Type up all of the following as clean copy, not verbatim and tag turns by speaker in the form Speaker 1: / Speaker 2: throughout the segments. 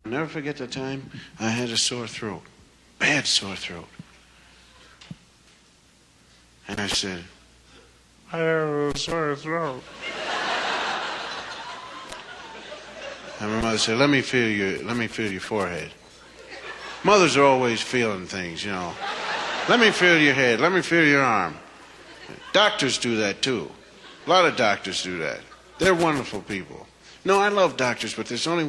Speaker 1: I'll never forget the time I had a sore throat. Bad sore throat. And I said, I have a sore throat. And my mother said, let me feel your forehead. Mothers are always feeling things, you know. Let me feel your head. Let me feel your arm. Doctors do that, too. A lot of doctors do that. They're wonderful people. No, I love doctors, but there's only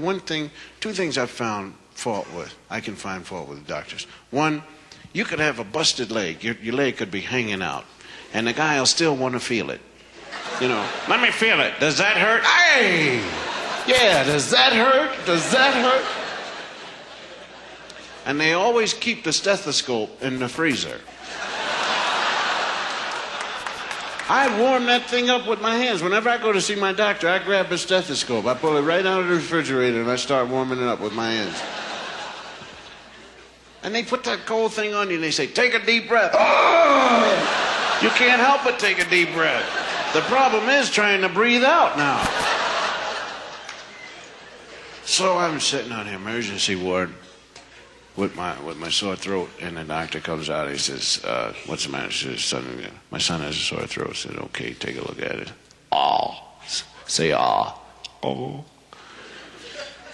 Speaker 1: two things I've found fault with. I can find fault with doctors. One, you could have a busted leg. Your leg could be hanging out, and the guy will still want to feel it. You know, let me feel it. Does that hurt? Hey! Yeah, does that hurt? Does that hurt? And they always keep the stethoscope in the freezer. I warm that thing up with my hands. Whenever I go to see my doctor, I grab a stethoscope. I pull it right out of the refrigerator and I start warming it up with my hands. And they put that cold thing on you and they say, take a deep breath. Oh! You can't help but take a deep breath. The problem is trying to breathe out now. So I'm sitting on the emergency ward with my sore throat, and the doctor comes out. He says, "What's the matter?" She says, "My son has a sore throat." I said, "Okay, take a look at it." Ah, say ah. Oh.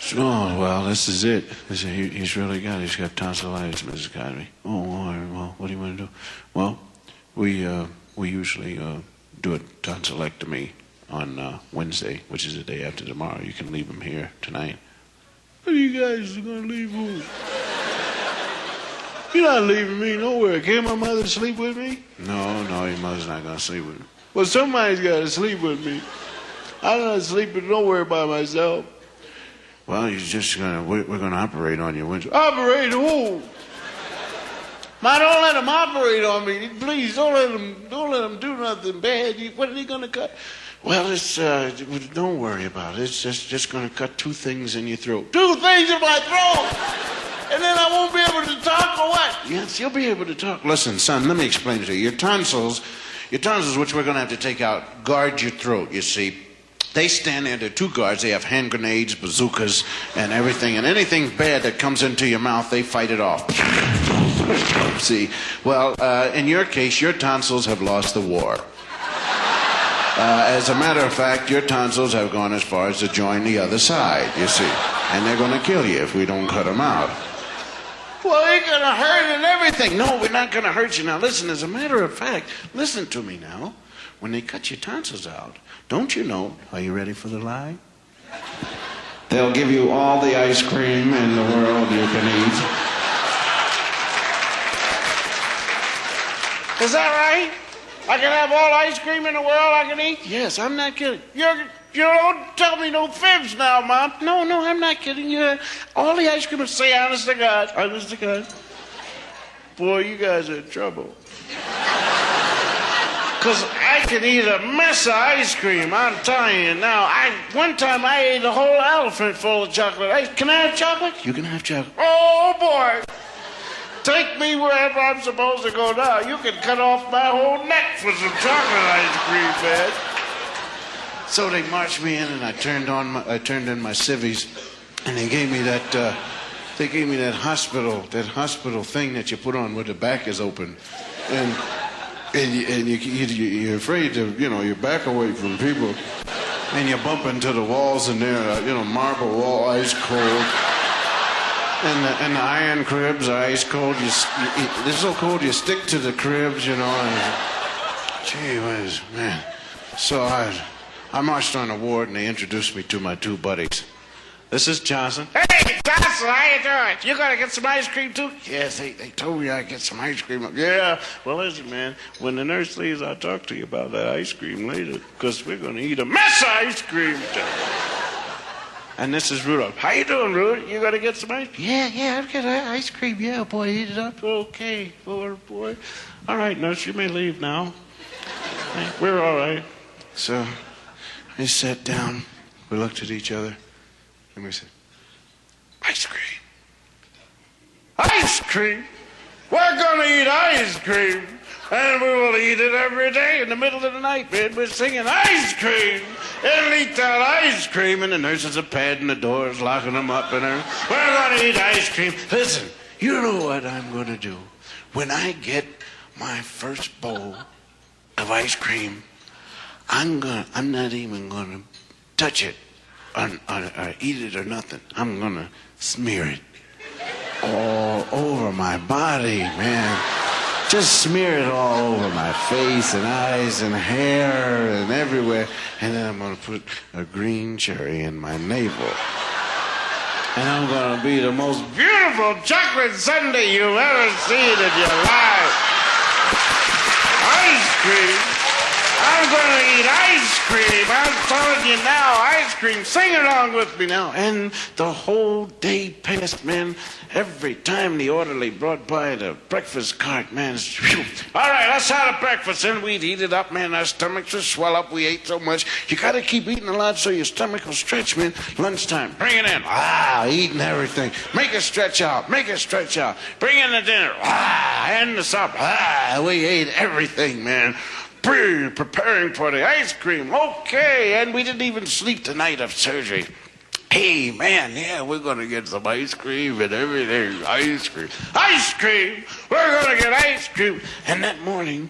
Speaker 1: So, oh well, this is it. He's really got it. He's got tonsillitis, Mrs. Cosby. Oh, all right. Well, what do you want to do? Well, we usually do a tonsillectomy on Wednesday, which is the day after tomorrow. You can leave him here tonight. What are you guys going to leave who? You're not leaving me nowhere. Can't my mother sleep with me? No, your mother's not going to sleep with me. Well, somebody's got to sleep with me. I'm not sleeping nowhere by myself. Well, we're going to operate on you Wednesday. Operate who? Ma, don't let him operate on me. Please, don't let him do nothing bad. What are they going to cut? Well, don't worry about it. It's just going to cut 2 things in your throat. 2 things in my throat? And then I won't be able to talk or what? Yes, you'll be able to talk. Listen, son, let me explain it to you. Your tonsils, which we're going to have to take out, guard your throat, you see. They stand there. There are 2 guards. They have hand grenades, bazookas, and everything. And anything bad that comes into your mouth, they fight it off. See? Well, in your case, your tonsils have lost the war. As a matter of fact, your tonsils have gone as far as to join the other side, you see. And they're going to kill you if we don't cut them out. Well, they're going to hurt and everything. No, we're not going to hurt you. Now, listen, as a matter of fact, listen to me now. When they cut your tonsils out, don't you know, are you ready for the lie? They'll give you all the ice cream in the world you can eat. Is that right? I can have all ice cream in the world I can eat? Yes, I'm not kidding. You don't tell me no fibs now, Mom. No, I'm not kidding you. All the ice cream, say honest to God. Honest to God. Boy, you guys are in trouble. Because I can eat a mess of ice cream, I'm telling you now. One time I ate a whole elephant full of chocolate. Can I have chocolate? You can have chocolate. Oh, boy. Take me wherever I'm supposed to go now. You can cut off my whole neck for some chocolate ice cream, man. So they marched me in, and I turned in my civvies, and they gave me that hospital thing that you put on where the back is open, and you're afraid to, you back away from people, and you bump into the walls, and they're, marble wall, ice cold. And the iron cribs are ice cold. They're so cold you stick to the cribs, and gee whiz, man. So I marched on the ward and they introduced me to my 2 buddies. This is Johnson. Hey, Johnson, how you doing? You gonna get some ice cream too? Yes, they told me I'd get some ice cream. Yeah, well listen, man, when the nurse leaves, I'll talk to you about that ice cream later, because we're gonna eat a mess of ice cream. And this is Rudolph. How you doing, Rudolph? You gonna get some ice cream? Yeah, I've got ice cream. Yeah, boy, eat it up. Okay, boy. All right, nurse, you may leave now. We're all right. So I sat down. We looked at each other, and we said, ice cream. Ice cream? We're gonna eat ice cream. And we will eat it every day in the middle of the night, man. We're singing ice cream. It'll eat that ice cream, and the nurses are padding the doors, locking them up, and everything. We're going to eat ice cream. Listen, you know what I'm going to do? When I get my first bowl of ice cream, I'm not even going to touch it or eat it or nothing. I'm going to smear it all over my body, man. Just smear it all over my face and eyes and hair and everywhere. And then I'm going to put a green cherry in my navel. And I'm going to be the most beautiful chocolate sundae you've ever seen in your life. Ice cream. I'm going to eat ice cream. I'm telling you now, ice cream. Sing along with me now. And the whole day passed, man. Every time the orderly brought by the breakfast cart, man. Whew. All right, let's have a breakfast. And we'd eat it up, man. Our stomachs would swell up. We ate so much. You got to keep eating a lot so your stomach will stretch, man. Lunchtime, bring it in. Eating everything. Make it stretch out. Make it stretch out. Bring in the dinner. And the supper. We ate everything, man. Preparing for the ice cream. Okay, and we didn't even sleep the night of surgery. Hey, man, yeah, we're going to get some ice cream and everything. Ice cream. Ice cream! We're going to get ice cream. And that morning,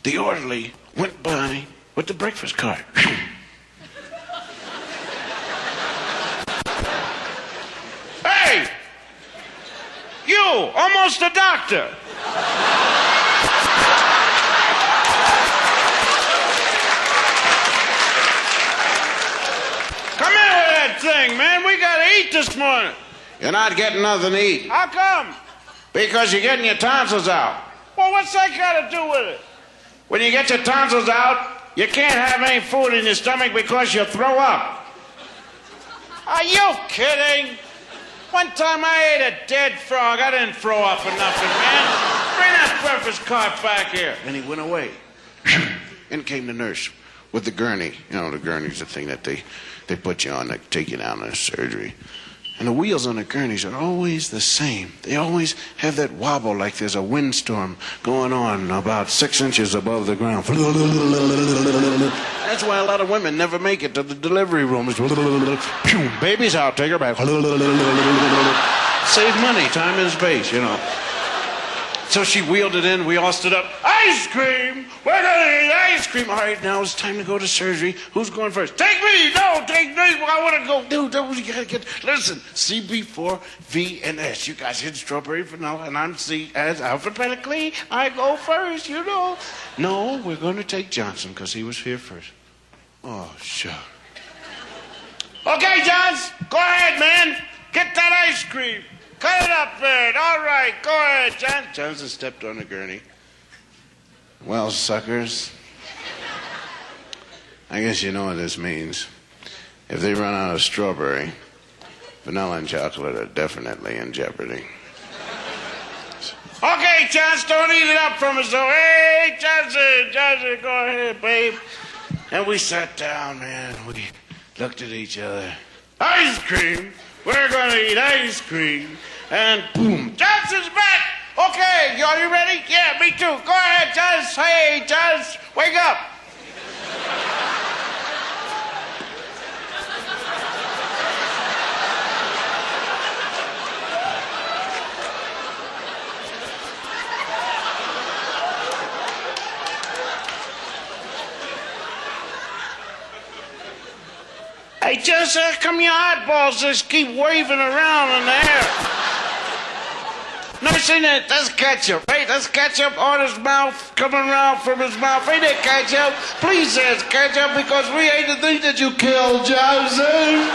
Speaker 1: the orderly went by with the breakfast cart. Hey! You, almost a doctor. Come in with that thing, man. We got to eat this morning. You're not getting nothing to eat. How come? Because you're getting your tonsils out. Well, what's that got to do with it? When you get your tonsils out, you can't have any food in your stomach because you throw up. Are you kidding? One time I ate a dead frog. I didn't throw up or nothing, man. Bring that breakfast cart back here. And he went away. In came the nurse with the gurney. You know, the gurney's the thing that they put you on to take you down to surgery. And the wheels on the gurneys are always the same. They always have that wobble like there's a windstorm going on about 6 inches above the ground. That's why a lot of women never make it to the delivery room. Baby's out, take her back. Save money, time and space, you know. So she wheeled it in. We all stood up. Ice cream! We're going to eat ice cream. All right, now it's time to go to surgery. Who's going first? Take me! No, take me! I want to go. Dude, you got to get... Listen, CB4, V, and S. You guys hit strawberry vanilla, and I'm C as alphabetically. I go first, you know. No, we're going to take Johnson because he was here first. Oh, sure. Okay, Johns, go ahead, man. Get that ice cream. Cut it up, man. All right, go ahead, John. Johnson stepped on the gurney. Well, suckers, I guess you know what this means. If they run out of strawberry, vanilla and chocolate are definitely in jeopardy. Okay, Johnson, don't eat it up from us, though. Hey, Johnson, go ahead, babe. And we sat down, man. We looked at each other. Ice cream? We're going to eat ice cream. And boom, Johnson's back. Okay, are you ready? Yeah, me too. Go ahead, Johnson. Hey, Johnson, wake up. Hey, Johnson, how come your eyeballs just keep waving around in the air? Never seen that? That's ketchup. Hey, that's ketchup on his mouth, coming around from his mouth. Ain't that ketchup? Please say it's ketchup because we ain't the thing that you killed, Johnson.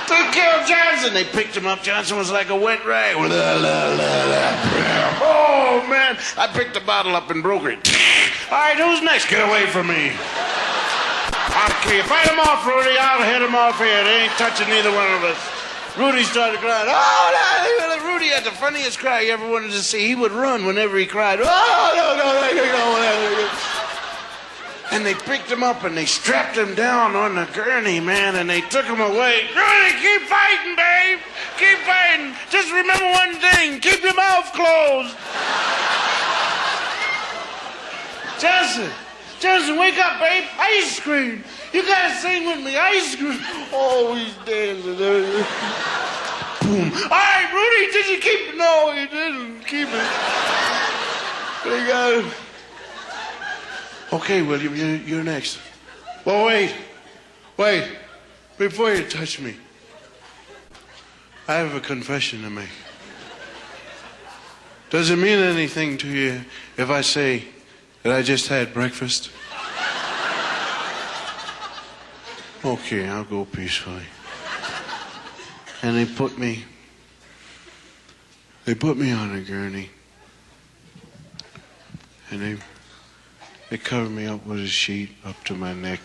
Speaker 1: They killed Johnson. They picked him up. Johnson was like a wet rag. Oh, man. I picked the bottle up and broke it. All right, who's next? Get away from me. Okay, fight him off, Rudy. I'll hit him off here. They ain't touching neither one of us. Rudy started crying. Oh, no, Rudy had the funniest cry you ever wanted to see. He would run whenever he cried. Oh, no. And they picked him up and they strapped him down on the gurney, man, and they took him away. Rudy, keep fighting, babe. Keep fighting. Just remember one thing. Keep your mouth closed. Jensen, wake up, babe. Ice cream. You gotta sing with me. Ice cream. Oh, he's dancing. Boom. All right, Rudy, did you keep it? No, he didn't keep it. They got it. Okay, William, you're next. Well, wait. Before you touch me, I have a confession to make. Does it mean anything to you if I say that I just had breakfast? Okay, I'll go peacefully. And they put me on a gurney. And they covered me up with a sheet up to my neck.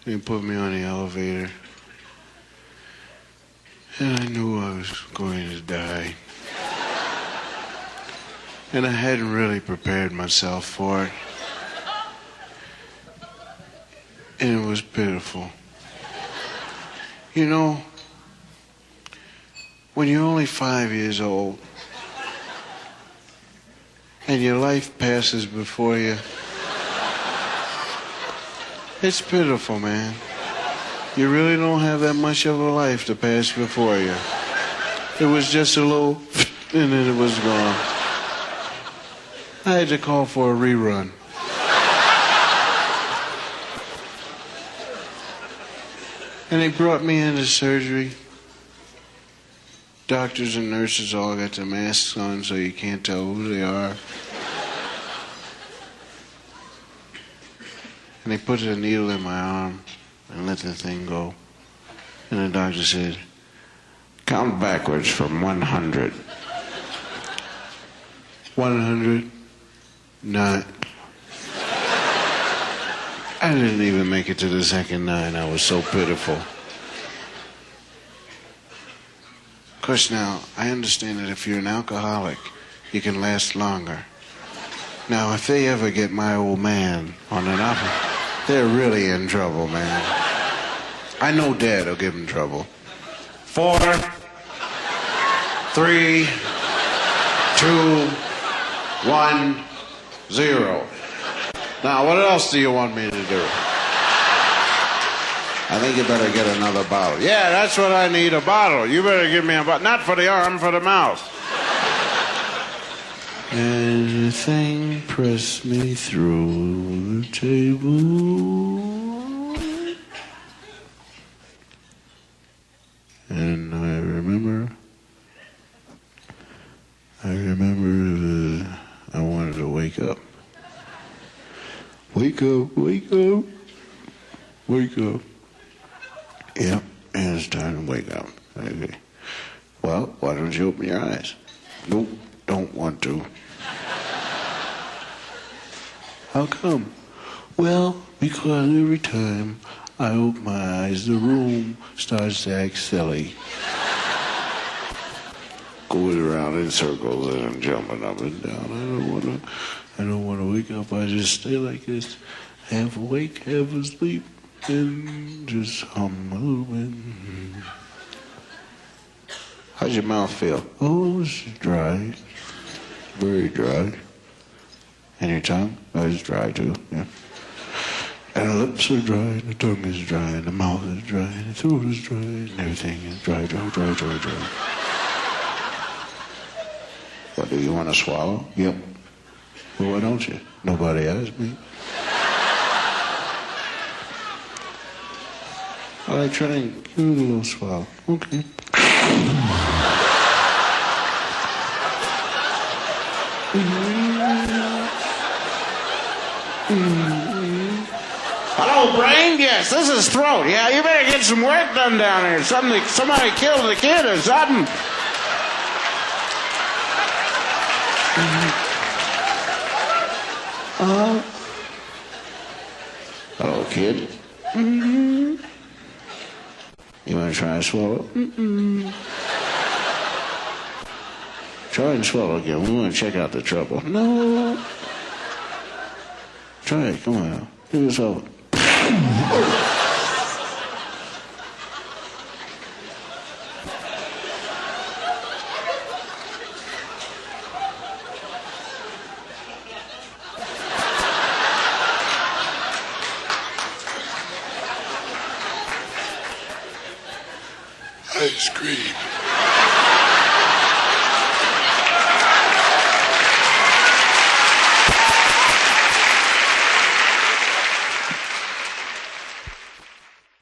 Speaker 1: They put me on the elevator. And I knew I was going to die. And I hadn't really prepared myself for it. And it was pitiful. You know, when you're only 5 years old and your life passes before you, it's pitiful, man. You really don't have that much of a life to pass before you. It was just a little, and then it was gone. I had to call for a rerun. And they brought me into surgery. Doctors and nurses all got their masks on so you can't tell who they are. And they put a needle in my arm and let the thing go. And the doctor said, count backwards from 100. 100. Nine. I didn't even make it to the second 9. I was so pitiful. Of course, now, I understand that if you're an alcoholic, you can last longer. Now, if they ever get my old man on an alcohol, they're really in trouble, man. I know Dad will give them trouble. 4, 3, 2, 1, 0. Now, what else do you want me to do? I think you better get another bottle. Yeah, that's what I need, a bottle. You better give me a bottle. Not for the arm, for the mouth. And the thing pressed me through the table. And I remember I wanted to wake up. Wake up, wake up, wake up. Yep, and it's time to wake up. Okay. Well, why don't you open your eyes? Nope, don't want to. How come? Well, because every time I open my eyes, the room starts to act silly. Going around in circles and I'm jumping up and down. I don't want to wake up. I just stay like this, half awake, half asleep, and just hum a little bit. How's your mouth feel? Oh, it's dry. Very dry. And your tongue? Oh, it's dry too, yeah. And the lips are dry, and the tongue is dry, and the mouth is dry, and the throat is dry, and everything is dry, dry, dry, dry, dry. What, do you want to swallow? Yep. Well, why don't you? Nobody asked me. All right, try and give it a little swallow. Okay. Hello, brain? Yes, this is throat. Yeah, you better get some work done down here. Somebody killed the kid or something. Hello, kid. Mm-hmm. You want to try and swallow? Mm-mm. Try and swallow again. We want to check out the trouble. No. Try it. Come on now. Do yourself.
Speaker 2: ice cream.